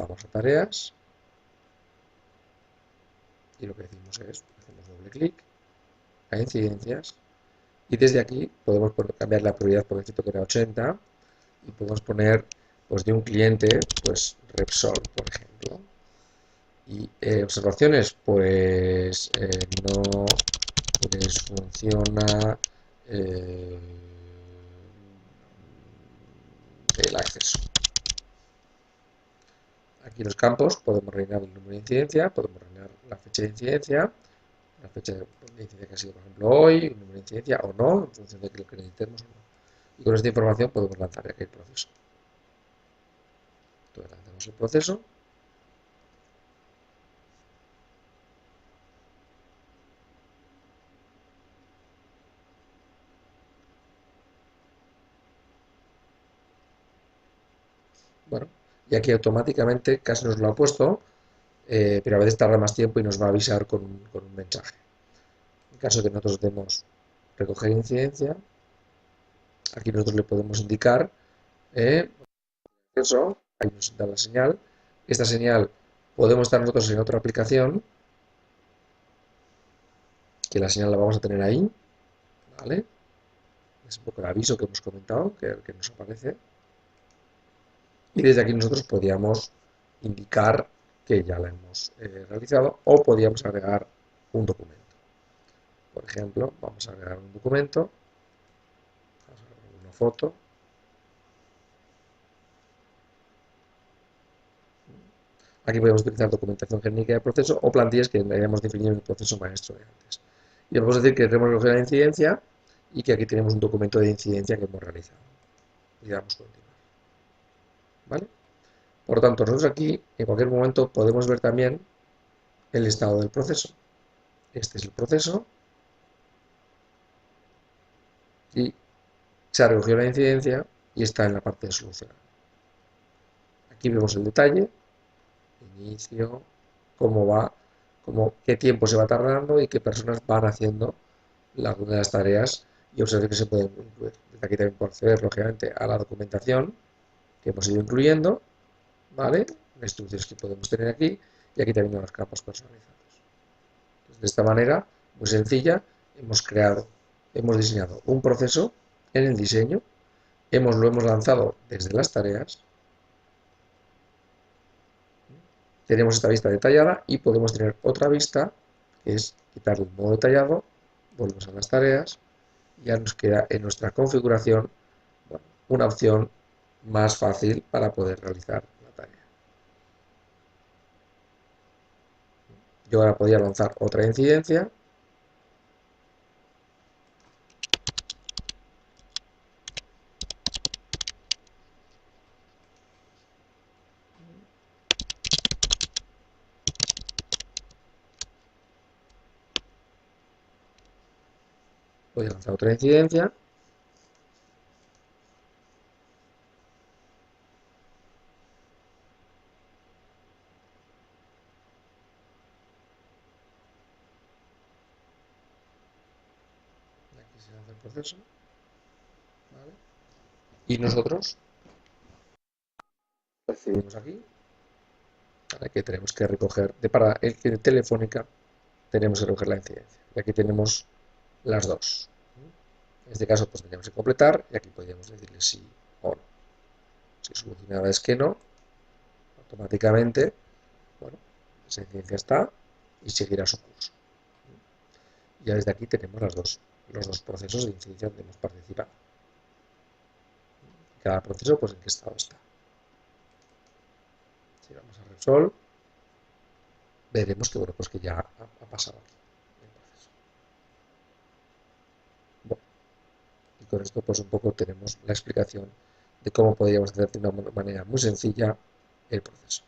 vamos a tareas y lo que decimos es, hacemos doble clic a incidencias y desde aquí podemos cambiar la prioridad, por defecto que era 80, y podemos poner pues de un cliente, pues Repsol, por ejemplo. Y observaciones, pues no les funciona el acceso. Aquí en los campos podemos rellenar el número de incidencia, podemos rellenar la fecha de incidencia, la fecha de incidencia que ha sido, por ejemplo, hoy, el número de incidencia o no, en función de lo que necesitemos o no. Y con esta información podemos lanzar aquí el proceso. Entonces lanzamos el proceso. Bueno, y aquí automáticamente casi nos lo ha puesto, pero a veces tarda más tiempo y nos va a avisar con un mensaje. En caso de que nosotros demos recoger incidencia, aquí nosotros le podemos indicar eso, ahí nos da la señal. Esta señal podemos estar nosotros en otra aplicación, que la señal la vamos a tener ahí, ¿vale? Es un poco el aviso que hemos comentado, que nos aparece. Y desde aquí nosotros podíamos indicar que ya la hemos realizado o podíamos agregar un documento. Por ejemplo, vamos a agregar un documento, vamos a agregar una foto. Aquí podemos utilizar documentación genérica de proceso o plantillas que hayamos definido en el proceso maestro de antes. Y vamos a decir que queremos recoger la incidencia y que aquí tenemos un documento de incidencia que hemos realizado. Y damos continuar. ¿Vale? Por lo tanto, nosotros aquí en cualquier momento podemos ver también el estado del proceso. Este es el proceso y se ha recogido la incidencia y está en la parte de solucionar. Aquí vemos el detalle, inicio, cómo va, qué tiempo se va tardando y qué personas van haciendo algunas de las tareas y observar que se pueden incluir. Desde aquí también puedo acceder, lógicamente, a la documentación que hemos ido incluyendo, ¿vale? Las instrucciones que podemos tener aquí y aquí también los campos personalizados. Entonces, de esta manera, muy sencilla, hemos diseñado un proceso en el diseño, lo hemos lanzado desde las tareas, tenemos esta vista detallada y podemos tener otra vista, que es quitar el modo detallado, volvemos a las tareas, y ya nos queda en nuestra configuración, bueno, una opción más fácil para poder realizar la tarea. Yo ahora podría lanzar otra incidencia. Voy a lanzar otra incidencia. Aquí se lanza el proceso. ¿Vale? Y nosotros recibimos aquí, ¿vale? Que tenemos que recoger, para el que de Telefónica tenemos que recoger la incidencia. Y aquí tenemos las dos. En este caso, pues tendríamos que completar y aquí podríamos decirle sí o no. Si solucionada es que no, automáticamente, bueno, esa incidencia está y seguirá su curso. Ya desde aquí tenemos los dos procesos de incidencia donde hemos participado. Cada proceso, pues en qué estado está. Si vamos a Repsol, veremos que, bueno, pues que ya ha pasado aquí el proceso. Bueno, y con esto, pues un poco tenemos la explicación de cómo podríamos hacer de una manera muy sencilla el proceso.